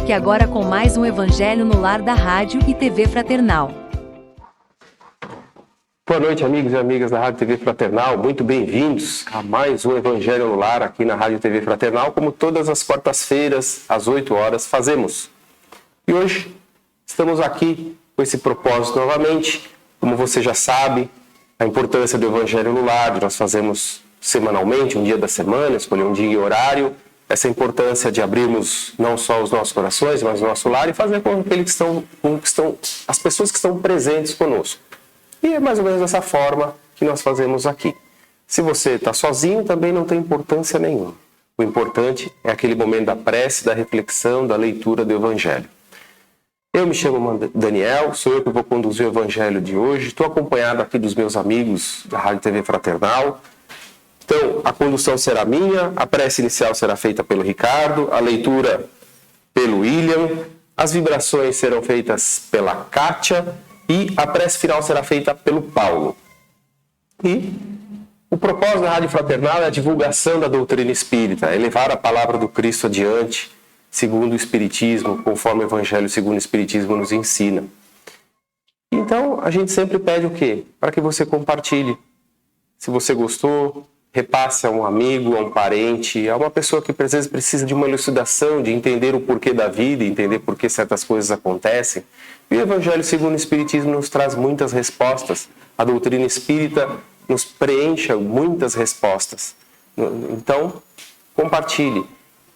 Fique agora com mais um Evangelho no Lar da Rádio e TV Fraternal. Boa noite, amigos e amigas da Rádio e TV Fraternal. Muito bem-vindos a mais um Evangelho no Lar aqui na Rádio e TV Fraternal, como todas as quartas-feiras, às 8 horas, fazemos. E hoje estamos aqui com esse propósito novamente. Como você já sabe, a importância do Evangelho no Lar, nós fazemos semanalmente, um dia da semana, escolher um dia e horário. Essa importância de abrirmos não só os nossos corações, mas o nosso lar e fazer com aqueles que estão, as pessoas que estão presentes conosco. E é mais ou menos dessa forma que nós fazemos aqui. Se você está sozinho, também não tem importância nenhuma. O importante é aquele momento da prece, da reflexão, da leitura do Evangelho. Eu me chamo Daniel, sou eu que vou conduzir o Evangelho de hoje. Estou acompanhado aqui dos meus amigos da Rádio TV Fraternal. Então, a condução será minha, a prece inicial será feita pelo Ricardo, a leitura pelo William, as vibrações serão feitas pela Kátia e a prece final será feita pelo Paulo. E o propósito da Rádio Fraternal é a divulgação da doutrina espírita, é levar a palavra do Cristo adiante, segundo o Espiritismo, conforme o Evangelho segundo o Espiritismo nos ensina. Então, a gente sempre pede o quê? Para que você compartilhe. Se você gostou, repasse a um amigo, a um parente, a uma pessoa que às vezes precisa de uma elucidação, de entender o porquê da vida, entender por que certas coisas acontecem. E o Evangelho segundo o Espiritismo nos traz muitas respostas. A doutrina espírita nos preenche muitas respostas. Então, compartilhe.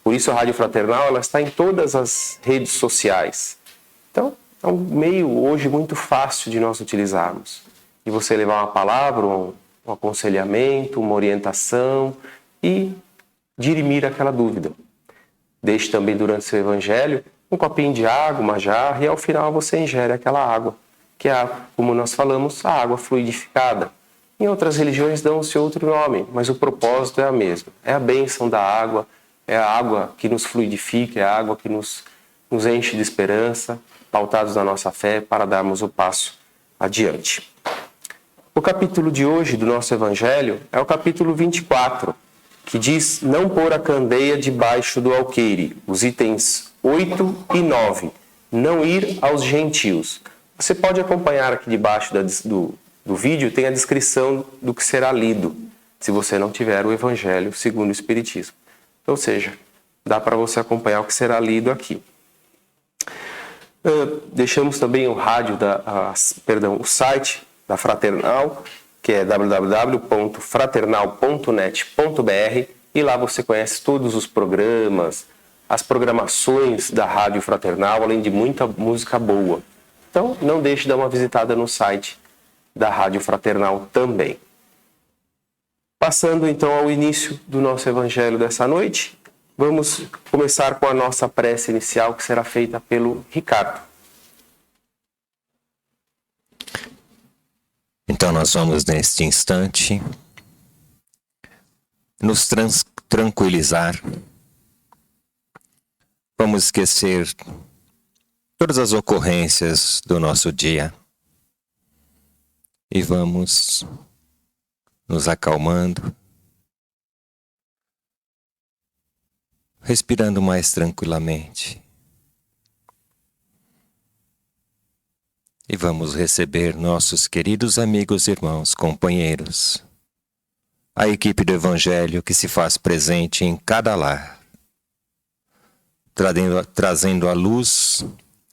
Por isso a Rádio Fraternal ela está em todas as redes sociais. Então, é um meio hoje muito fácil de nós utilizarmos. E você levar uma palavra, um aconselhamento, uma orientação e dirimir aquela dúvida. Deixe também durante seu evangelho um copinho de água, uma jarra, e ao final você ingere aquela água, que é, como nós falamos, a água fluidificada. Em outras religiões dão-se outro nome, mas o propósito é a mesma. É a bênção da água, é a água que nos fluidifica, é a água que nos enche de esperança, pautados na nossa fé, para darmos o passo adiante. O capítulo de hoje do nosso Evangelho é o capítulo 24, que diz não pôr a candeia debaixo do alqueire, os itens 8 e 9, não ir aos gentios. Você pode acompanhar aqui debaixo do vídeo, tem a descrição do que será lido, se você não tiver o Evangelho segundo o Espiritismo. Ou seja, dá para você acompanhar o que será lido aqui. Deixamos também o o site da Fraternal, que é www.fraternal.net.br, e lá você conhece todos os programas, as programações da Rádio Fraternal, além de muita música boa. Então, não deixe de dar uma visitada no site da Rádio Fraternal também. Passando então ao início do nosso Evangelho dessa noite, vamos começar com a nossa prece inicial, que será feita pelo Ricardo. Então nós vamos neste instante nos tranquilizar. Vamos esquecer todas as ocorrências do nosso dia e vamos nos acalmando, respirando mais tranquilamente. E vamos receber nossos queridos amigos, irmãos, companheiros, a equipe do Evangelho que se faz presente em cada lar, trazendo a luz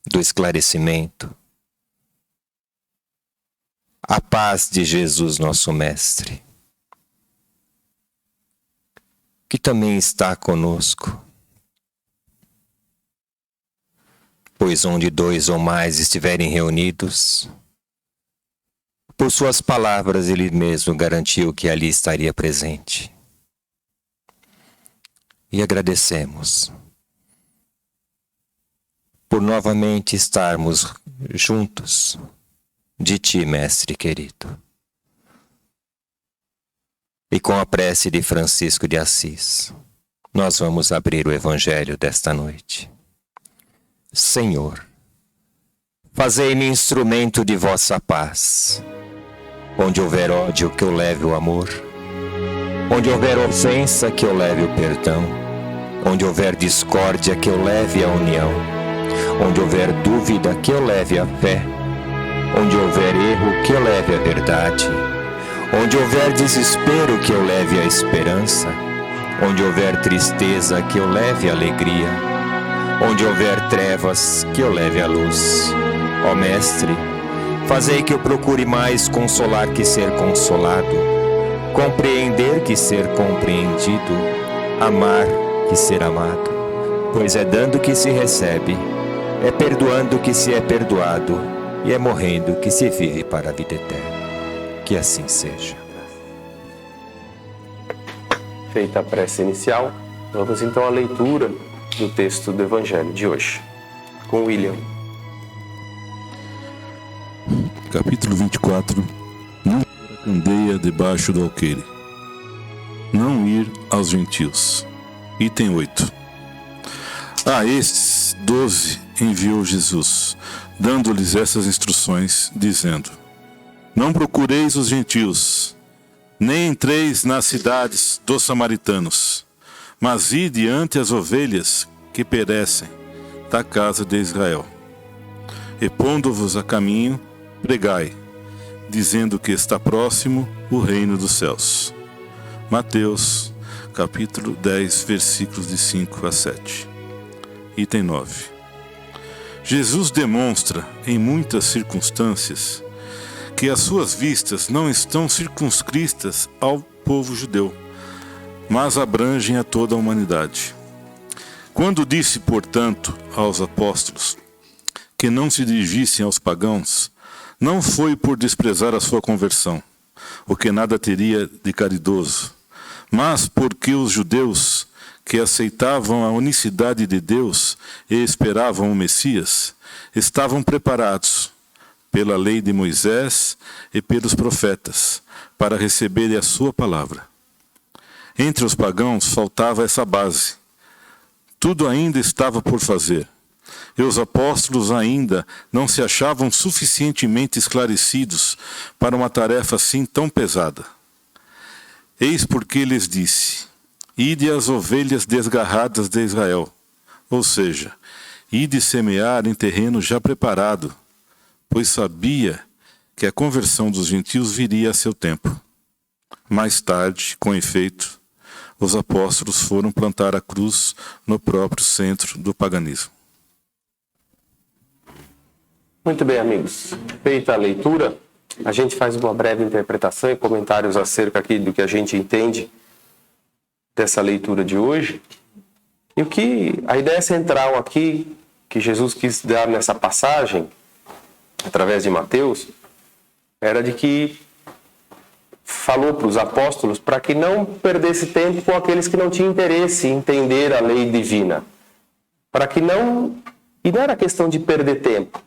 do esclarecimento, a paz de Jesus, nosso Mestre, que também está conosco. Pois onde 2 ou mais estiverem reunidos, por suas palavras ele mesmo garantiu que ali estaria presente. E agradecemos por novamente estarmos juntos de ti, Mestre querido. E com a prece de Francisco de Assis, nós vamos abrir o Evangelho desta noite. Senhor, fazei-me instrumento de vossa paz. Onde houver ódio, que eu leve o amor. Onde houver ofensa, que eu leve o perdão. Onde houver discórdia, que eu leve a união. Onde houver dúvida, que eu leve a fé. Onde houver erro, que eu leve a verdade. Onde houver desespero, que eu leve a esperança. Onde houver tristeza, que eu leve a alegria. Onde houver trevas, que eu leve a luz. Ó Mestre, fazei que eu procure mais consolar que ser consolado, compreender que ser compreendido, amar que ser amado. Pois é dando que se recebe, é perdoando que se é perdoado, e é morrendo que se vive para a vida eterna. Que assim seja. Feita a prece inicial, vamos então à leitura do texto do Evangelho de hoje, com William. Capítulo 24. Não pôr a candeia debaixo do alqueire. Não ir aos gentios. Item 8. A estes 12 enviou Jesus, dando-lhes essas instruções, dizendo: Não procureis os gentios, nem entreis nas cidades dos samaritanos, mas ide ante as ovelhas que perecem da casa de Israel. E pondo-vos a caminho, pregai, dizendo que está próximo o reino dos céus. Mateus, capítulo 10, versículos de 5 a 7. Item 9. Jesus demonstra, em muitas circunstâncias, que as suas vistas não estão circunscritas ao povo judeu, mas abrangem a toda a humanidade. Quando disse, portanto, aos apóstolos que não se dirigissem aos pagãos, não foi por desprezar a sua conversão, o que nada teria de caridoso, mas porque os judeus que aceitavam a unicidade de Deus e esperavam o Messias, estavam preparados pela lei de Moisés e pelos profetas para receberem a sua palavra. Entre os pagãos faltava essa base. Tudo ainda estava por fazer, e os apóstolos ainda não se achavam suficientemente esclarecidos para uma tarefa assim tão pesada. Eis porque lhes disse: Ide às ovelhas desgarradas de Israel, ou seja, ide semear em terreno já preparado, pois sabia que a conversão dos gentios viria a seu tempo. Mais tarde, com efeito, os apóstolos foram plantar a cruz no próprio centro do paganismo. Muito bem, amigos. Feita a leitura, a gente faz uma breve interpretação e comentários acerca aqui do que a gente entende dessa leitura de hoje. E a ideia central aqui, que Jesus quis dar nessa passagem, através de Mateus, era de que falou para os apóstolos para que não perdesse tempo com aqueles que não tinham interesse em entender a lei divina. Para que não... E não era questão de perder tempo.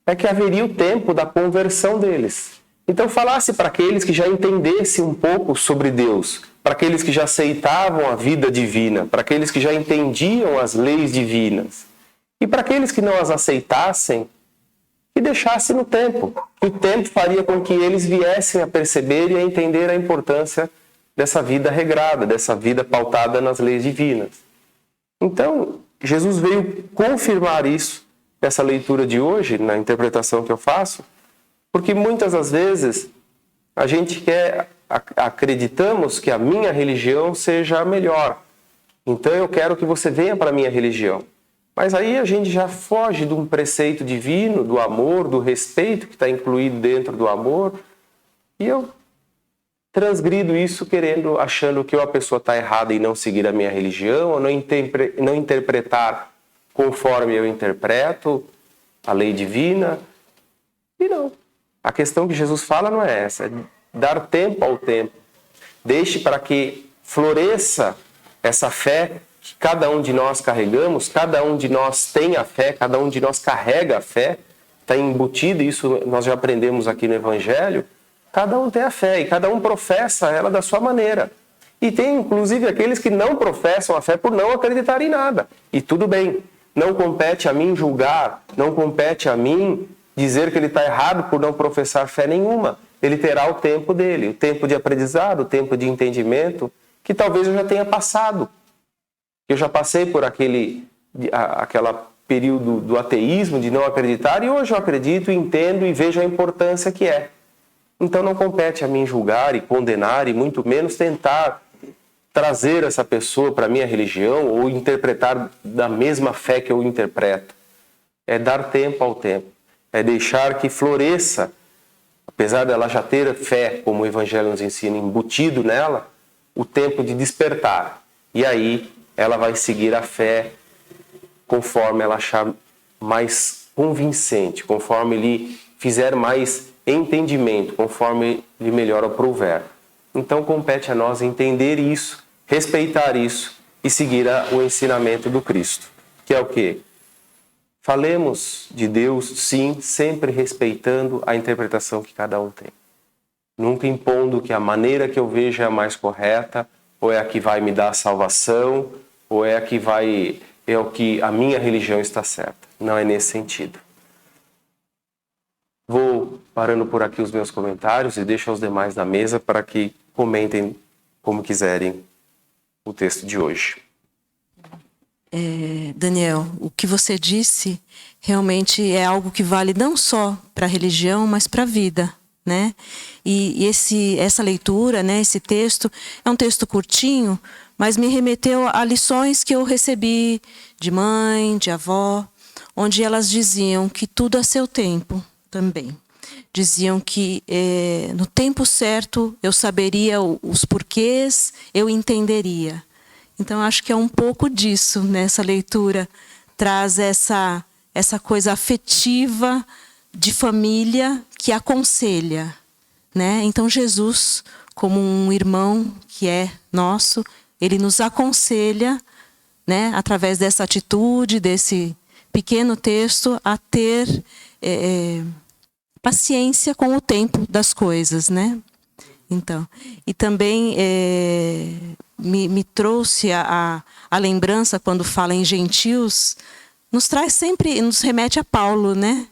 É que haveria o tempo da conversão deles. Então falasse para aqueles que já entendessem um pouco sobre Deus, para aqueles que já aceitavam a vida divina, para aqueles que já entendiam as leis divinas. E para aqueles que não as aceitassem, que deixasse no tempo. Que o tempo faria com que eles viessem a perceber e a entender a importância dessa vida regrada, dessa vida pautada nas leis divinas. Então, Jesus veio confirmar isso nessa leitura de hoje, na interpretação que eu faço, porque muitas das vezes a gente acreditamos que a minha religião seja a melhor. Então eu quero que você venha para a minha religião. Mas aí a gente já foge de um preceito divino, do amor, do respeito que está incluído dentro do amor. E eu transgrido isso achando que a pessoa está errada em não seguir a minha religião, ou não interpretar conforme eu interpreto a lei divina. E não. A questão que Jesus fala não é essa, é dar tempo ao tempo. Deixe para que floresça essa fé que cada um de nós carregamos, cada um de nós tem a fé, cada um de nós carrega a fé, está embutido, isso nós já aprendemos aqui no Evangelho. Cada um tem a fé e cada um professa ela da sua maneira. E tem inclusive aqueles que não professam a fé por não acreditar em nada. E tudo bem, não compete a mim julgar, não compete a mim dizer que ele está errado por não professar fé nenhuma. Ele terá o tempo dele, o tempo de aprendizado, o tempo de entendimento, que talvez eu já tenha passado. Eu já passei por aquela período do ateísmo, de não acreditar, e hoje eu acredito, entendo e vejo a importância que é. Então não compete a mim julgar e condenar, e muito menos tentar trazer essa pessoa para a minha religião ou interpretar da mesma fé que eu interpreto. É dar tempo ao tempo, é deixar que floresça, apesar dela já ter fé, como o Evangelho nos ensina, embutido nela, o tempo de despertar. E aí ela vai seguir a fé conforme ela achar mais convincente, conforme lhe fizer mais entendimento, conforme lhe melhor aprouver. Então compete a nós entender isso, respeitar isso e seguir o ensinamento do Cristo, que é o quê? Falemos de Deus, sim, sempre respeitando a interpretação que cada um tem. Nunca impondo que a maneira que eu vejo é a mais correta, ou é a que vai me dar a salvação, ou é a que é o que a minha religião está certa. Não é nesse sentido. Vou parando por aqui os meus comentários e deixo aos demais da mesa para que comentem como quiserem o texto de hoje. Daniel, o que você disse realmente é algo que vale não só para a religião, mas para a vida, né? E essa leitura, né, esse texto, é um texto curtinho, mas me remeteu a lições que eu recebi de mãe, de avó, onde elas diziam que tudo a seu tempo também. Diziam que no tempo certo eu saberia os porquês, eu entenderia. Então, acho que é um pouco disso nessa leitura. Traz essa coisa afetiva de família que aconselha, né? Então, Jesus, como um irmão que é nosso, ele nos aconselha, né, através dessa atitude, desse pequeno texto, a ter paciência com o tempo das coisas, né? Então, e também me trouxe a lembrança, quando fala em gentios, nos traz sempre, nos remete a Paulo, né?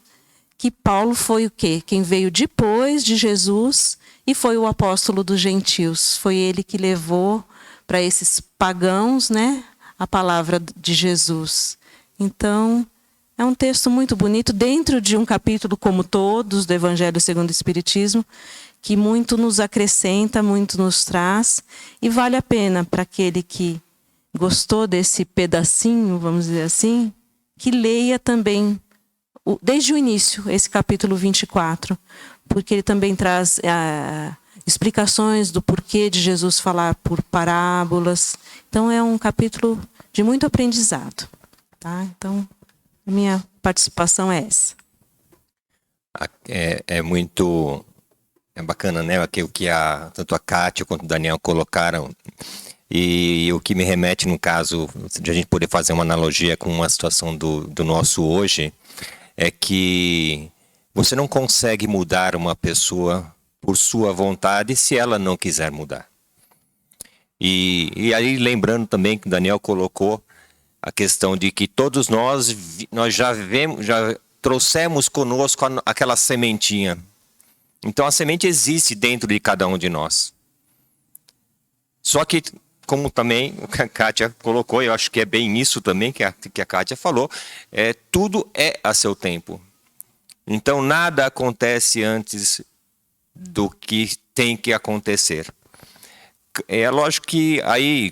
Que Paulo foi o quê? Quem veio depois de Jesus e foi o apóstolo dos gentios. Foi ele que levou para esses pagãos, né, a palavra de Jesus. Então, é um texto muito bonito, dentro de um capítulo como todos do Evangelho segundo o Espiritismo, que muito nos acrescenta, muito nos traz, e vale a pena para aquele que gostou desse pedacinho, vamos dizer assim, que leia também, desde o início, esse capítulo 24, porque ele também traz explicações do porquê de Jesus falar por parábolas. Então, é um capítulo de muito aprendizado. Tá? Então, a minha participação é essa. É bacana, né? Aquilo que tanto a Kátia quanto o Daniel colocaram. E o que me remete, no caso, de a gente poder fazer uma analogia com uma situação do nosso hoje, é que você não consegue mudar uma pessoa por sua vontade se ela não quiser mudar. E aí, lembrando também que o Daniel colocou a questão de que todos nós já trouxemos conosco aquela sementinha. Então a semente existe dentro de cada um de nós. Só que, como também a Kátia colocou, eu acho que é bem isso também que a Kátia falou, tudo é a seu tempo. Então nada acontece antes do que tem que acontecer. É lógico que aí,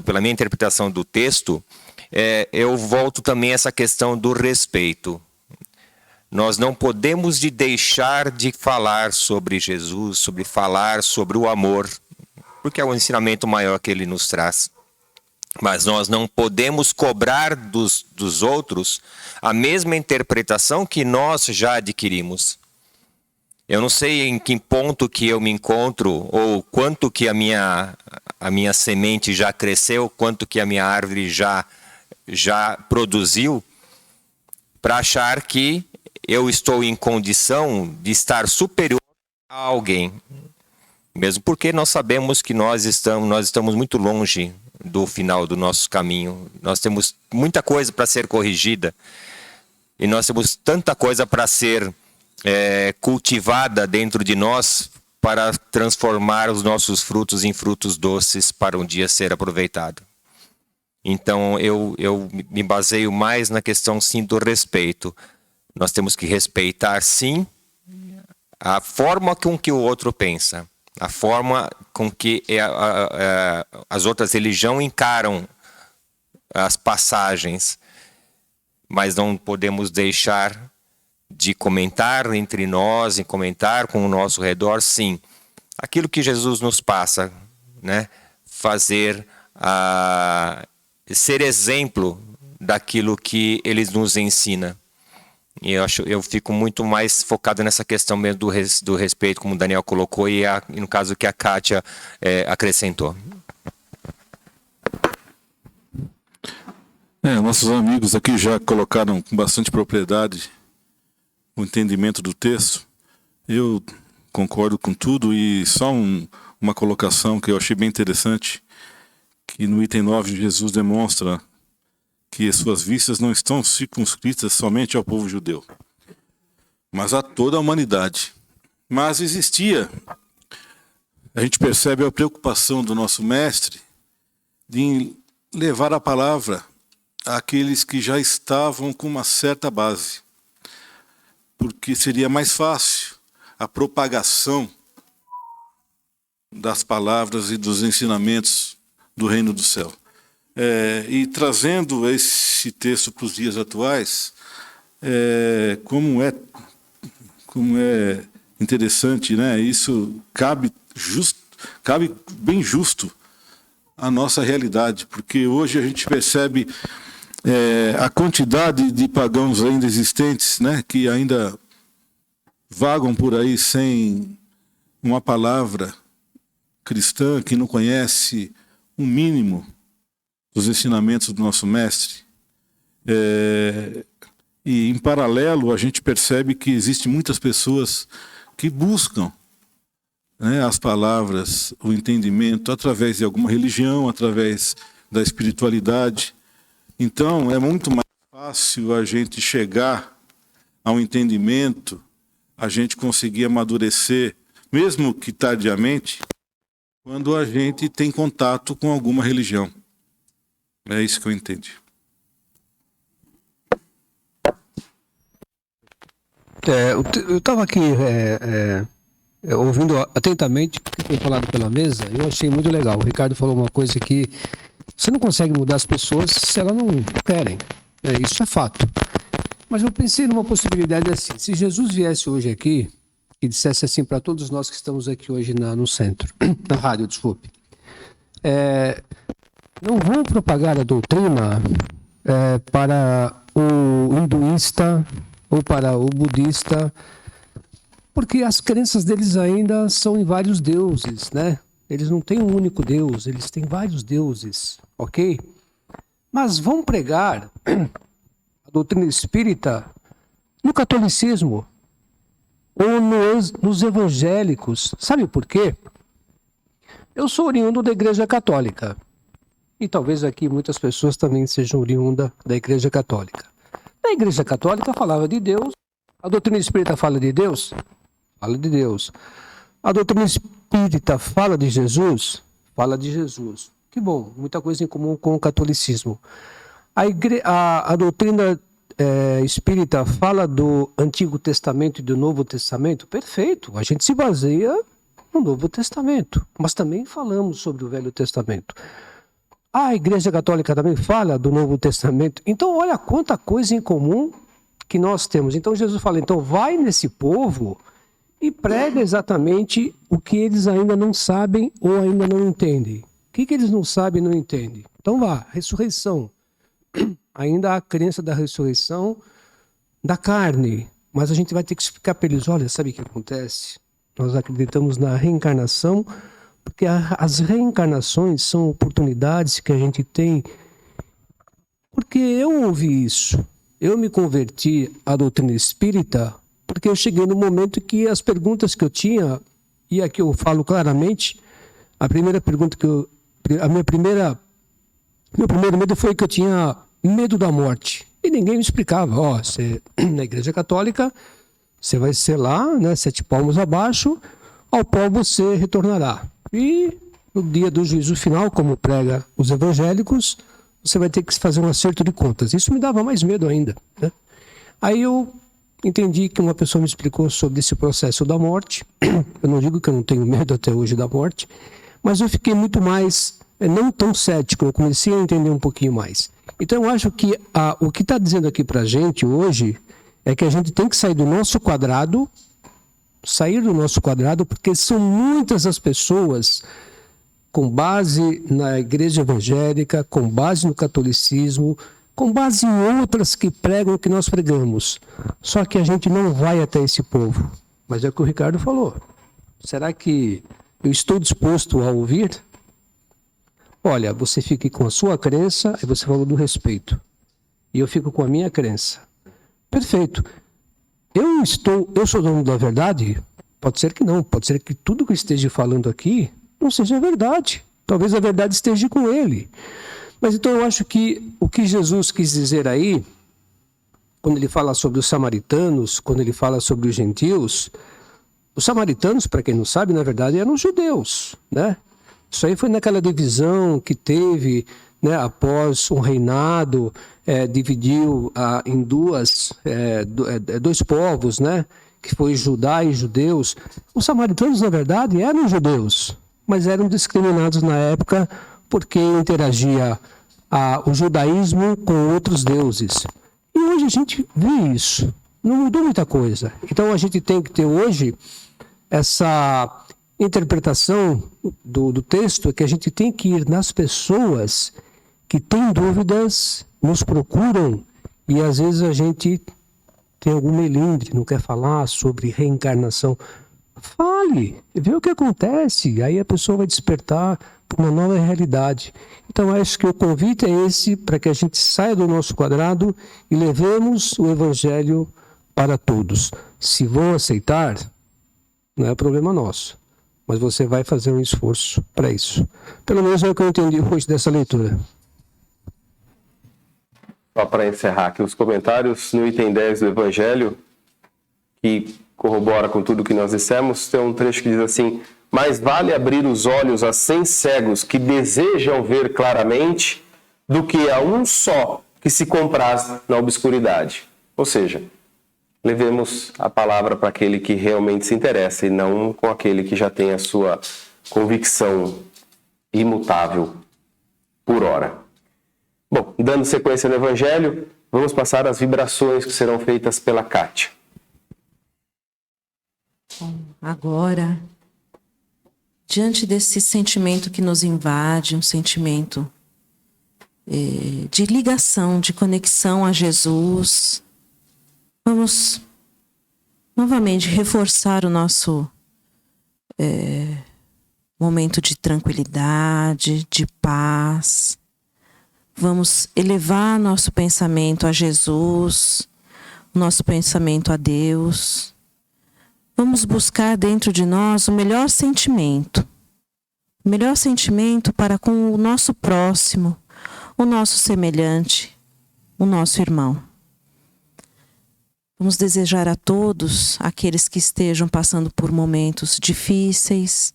pela minha interpretação do texto, eu volto também a essa questão do respeito. Nós não podemos deixar de falar sobre Jesus, falar sobre o amor, porque é o ensinamento maior que ele nos traz. Mas nós não podemos cobrar dos outros a mesma interpretação que nós já adquirimos. Eu não sei em que ponto que eu me encontro, ou quanto que a minha semente já cresceu, quanto que a minha árvore já produziu, para achar que eu estou em condição de estar superior a alguém. Mesmo porque nós sabemos que nós estamos muito longe do final do nosso caminho. Nós temos muita coisa para ser corrigida. E nós temos tanta coisa para ser cultivada dentro de nós para transformar os nossos frutos em frutos doces para um dia ser aproveitado. Então, eu me baseio mais na questão, sim, do respeito. Nós temos que respeitar, sim, a forma com que o outro pensa, a forma com que as outras religiões encaram as passagens, mas não podemos deixar de comentar entre nós, e comentar com o nosso redor, sim, aquilo que Jesus nos passa, né? Fazer, ser exemplo daquilo que ele nos ensina. E eu fico muito mais focado nessa questão mesmo do respeito, como o Daniel colocou, e no caso que a Kátia acrescentou. Nossos amigos aqui já colocaram com bastante propriedade o entendimento do texto. Eu concordo com tudo, e só uma colocação que eu achei bem interessante, que no item 9 Jesus demonstra que as suas vistas não estão circunscritas somente ao povo judeu, mas a toda a humanidade. Mas existia, a gente percebe a preocupação do nosso mestre de levar a palavra àqueles que já estavam com uma certa base, porque seria mais fácil a propagação das palavras e dos ensinamentos do reino do céu. E trazendo esse texto para os dias atuais, como é interessante, né? Isso cabe bem justo à nossa realidade, porque hoje a gente percebe a quantidade de pagãos ainda existentes, né? Que ainda vagam por aí sem uma palavra cristã, que não conhece o mínimo dos ensinamentos do nosso mestre. E em paralelo a gente percebe que existem muitas pessoas que buscam, né, as palavras, o entendimento através de alguma religião, através da espiritualidade. Então é muito mais fácil a gente chegar ao entendimento, a gente conseguir amadurecer, mesmo que tardiamente, quando a gente tem contato com alguma religião. É isso que eu entendi. Eu estava aqui ouvindo atentamente o que foi falado pela mesa, e eu achei muito legal. O Ricardo falou uma coisa que você não consegue mudar as pessoas se elas não querem. Isso é fato. Mas eu pensei numa possibilidade assim. Se Jesus viesse hoje aqui e dissesse assim para todos nós que estamos aqui hoje no centro, na rádio, desculpe. Não vão propagar a doutrina para o hinduísta ou para o budista, porque as crenças deles ainda são em vários deuses, né? Eles não têm um único Deus, eles têm vários deuses, ok? Mas vão pregar a doutrina espírita no catolicismo ou nos evangélicos. Sabe por quê? Eu sou oriundo da Igreja Católica. E talvez aqui muitas pessoas também sejam oriundas da Igreja Católica. A Igreja Católica falava de Deus. A doutrina espírita fala de Deus? Fala de Deus. A doutrina espírita fala de Jesus? Fala de Jesus. Que bom, muita coisa em comum com o catolicismo. A doutrina espírita fala do Antigo Testamento e do Novo Testamento? Perfeito, a gente se baseia no Novo Testamento, mas também falamos sobre o Velho Testamento. A Igreja Católica também fala do Novo Testamento. Então, olha quanta coisa em comum que nós temos. Então, Jesus fala, então vai nesse povo e prega exatamente o que eles ainda não sabem ou ainda não entendem. O que eles não sabem e não entendem? Então vá, ressurreição. Ainda há a crença da ressurreição da carne. Mas a gente vai ter que explicar para eles, olha, sabe o que acontece? Nós acreditamos na reencarnação, porque as reencarnações são oportunidades que a gente tem. Porque eu ouvi isso. Eu me converti à doutrina espírita porque eu cheguei no momento que as perguntas que eu tinha, e aqui eu falo claramente, a primeira pergunta meu primeiro medo foi que eu tinha medo da morte. E ninguém me explicava. Você, na Igreja Católica, você vai ser lá, né, 7 palmos abaixo, ao pó você retornará. E no dia do juízo final, como prega os evangélicos, você vai ter que fazer um acerto de contas. Isso me dava mais medo ainda, né? Aí eu entendi que uma pessoa me explicou sobre esse processo da morte. Eu não digo que eu não tenho medo até hoje da morte, mas eu fiquei muito mais, não tão cético, eu comecei a entender um pouquinho mais. Então eu acho que o que está dizendo aqui para a gente hoje é que a gente tem que sair do nosso quadrado, porque são muitas as pessoas com base na igreja evangélica, com base no catolicismo, com base em outras que pregam o que nós pregamos. Só que a gente não vai até esse povo. Mas é o que o Ricardo falou. Será que eu estou disposto a ouvir? Olha, você fique com a sua crença, e você falou do respeito. E eu fico com a minha crença. Perfeito. Eu sou dono da verdade? Pode ser que não. Pode ser que tudo que eu esteja falando aqui não seja verdade. Talvez a verdade esteja com ele. Mas então eu acho que o que Jesus quis dizer aí, quando ele fala sobre os samaritanos, quando ele fala sobre os gentios, os samaritanos, para quem não sabe, na verdade eram os judeus, né? Isso aí foi naquela divisão que teve, né, após um reinado, dividiu em dois povos, né? Que foi Judá e judeus. Os samaritanos, na verdade, eram judeus, mas eram discriminados na época porque interagia o judaísmo com outros deuses. E hoje a gente vê isso. Não mudou muita coisa. Então a gente tem que ter hoje essa interpretação do texto, que a gente tem que ir nas pessoas que têm dúvidas, nos procuram, e às vezes a gente tem algum melindre, não quer falar sobre reencarnação. Fale, vê o que acontece, aí a pessoa vai despertar para uma nova realidade. Então acho que o convite é esse, para que a gente saia do nosso quadrado e levemos o Evangelho para todos. Se vão aceitar, não é problema nosso, mas você vai fazer um esforço para isso. Pelo menos é o que eu entendi hoje dessa leitura. Só para encerrar aqui os comentários, no item 10 do Evangelho, que corrobora com tudo que nós dissemos, tem um trecho que diz assim: mais vale abrir os olhos a 100 cegos que desejam ver claramente do que a um só que se compraz na obscuridade. Ou seja, levemos a palavra para aquele que realmente se interessa e não com aquele que já tem a sua convicção imutável por hora. Bom, dando sequência no Evangelho, vamos passar às vibrações que serão feitas pela Kátia. Agora, diante desse sentimento que nos invade, um sentimento de ligação, de conexão a Jesus, vamos novamente reforçar o nosso momento de tranquilidade, de paz. Vamos elevar nosso pensamento a Jesus, nosso pensamento a Deus. Vamos buscar dentro de nós o melhor sentimento para com o nosso próximo, o nosso semelhante, o nosso irmão. Vamos desejar a todos, aqueles que estejam passando por momentos difíceis,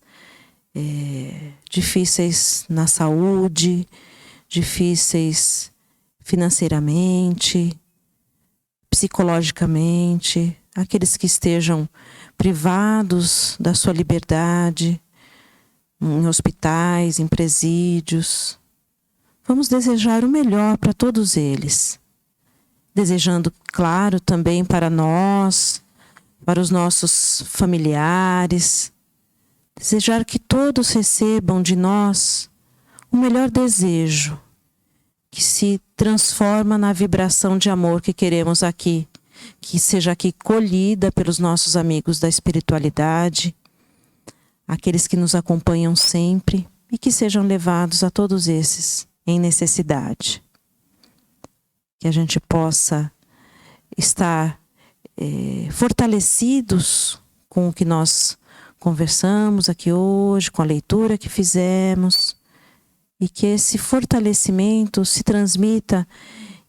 difíceis na saúde, difíceis financeiramente, psicologicamente, aqueles que estejam privados da sua liberdade, em hospitais, em presídios. Vamos desejar o melhor para todos eles. Desejando, claro, também para nós, para os nossos familiares. Desejar que todos recebam de nós o melhor desejo, que se transforma na vibração de amor que queremos aqui, que seja aqui colhida pelos nossos amigos da espiritualidade, aqueles que nos acompanham sempre, e que sejam levados a todos esses em necessidade. Que a gente possa estar fortalecidos com o que nós conversamos aqui hoje, com a leitura que fizemos, e que esse fortalecimento se transmita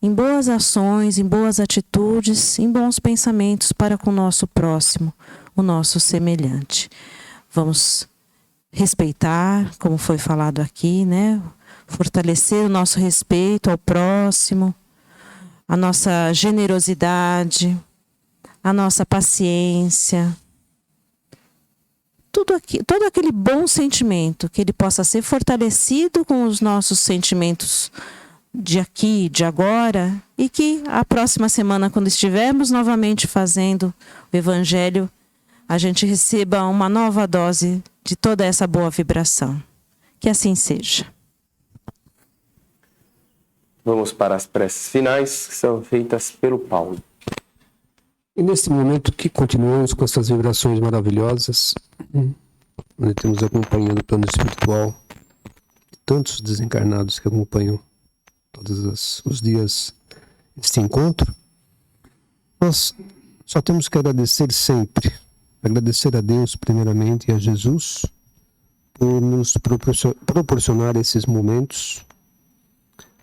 em boas ações, em boas atitudes, em bons pensamentos para com o nosso próximo, o nosso semelhante. Vamos respeitar, como foi falado aqui, né? fortalecer o nosso respeito ao próximo, a nossa generosidade, a nossa paciência, todo aquele bom sentimento, que ele possa ser fortalecido com os nossos sentimentos de aqui, de agora, e que a próxima semana, quando estivermos novamente fazendo o Evangelho, a gente receba uma nova dose de toda essa boa vibração. Que assim seja. Vamos para as preces finais, que são feitas pelo Paulo. E nesse momento que continuamos com essas vibrações maravilhosas, onde temos acompanhando o plano espiritual, tantos desencarnados que acompanham todos os dias este encontro, nós só temos que agradecer sempre. Agradecer a Deus primeiramente e a Jesus por nos proporcionar esses momentos.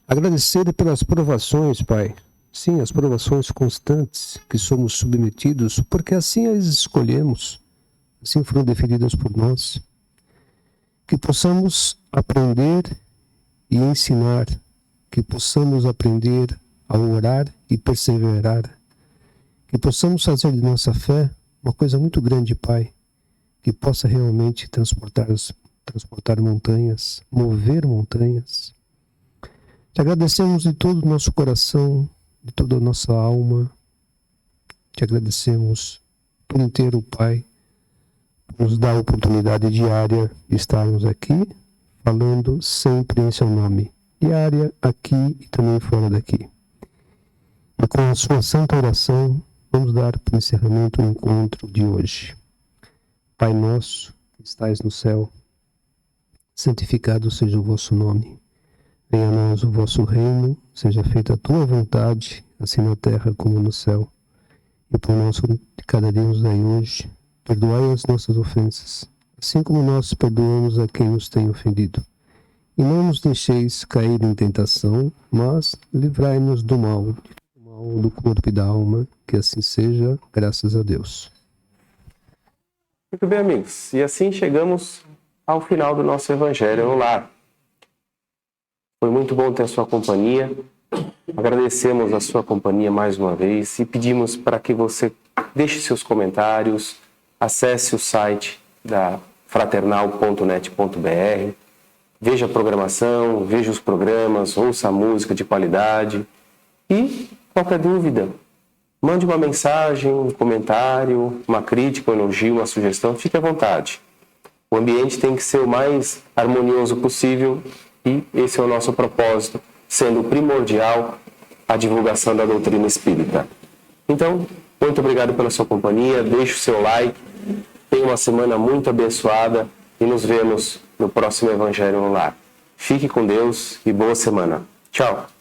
Agradecer pelas provações, Pai. Sim, as provações constantes que somos submetidos, porque assim as escolhemos, assim foram definidas por nós. Que possamos aprender e ensinar, que possamos aprender a orar e perseverar, que possamos fazer de nossa fé uma coisa muito grande, Pai, que possa realmente transportar montanhas, mover montanhas. Te agradecemos de todo o nosso coração, de toda a nossa alma. Te agradecemos por inteiro, Pai, por nos dar a oportunidade diária de estarmos aqui, falando sempre em seu nome. Diária, aqui e também fora daqui. E com a sua santa oração, vamos dar para o encerramento o encontro de hoje. Pai nosso, que estais no céu, santificado seja o vosso nome. Venha a nós o vosso reino, seja feita a tua vontade, assim na terra como no céu. E por nosso de cada dia nos dai hoje, perdoai as nossas ofensas, assim como nós perdoamos a quem nos tem ofendido. E não nos deixeis cair em tentação, mas livrai-nos do mal do corpo e da alma, que assim seja, graças a Deus. Muito bem, amigos. E assim chegamos ao final do nosso Evangelho no Lar. Foi muito bom ter a sua companhia. Agradecemos a sua companhia mais uma vez e pedimos para que você deixe seus comentários, acesse o site da fraternal.net.br, veja a programação, veja os programas, ouça a música de qualidade e qualquer dúvida, mande uma mensagem, um comentário, uma crítica, um elogio, uma sugestão, fique à vontade. O ambiente tem que ser o mais harmonioso possível e esse é o nosso propósito, sendo primordial a divulgação da doutrina espírita. Então, muito obrigado pela sua companhia, deixe o seu like, tenha uma semana muito abençoada e nos vemos no próximo Evangelho no Lar. Fique com Deus e boa semana. Tchau!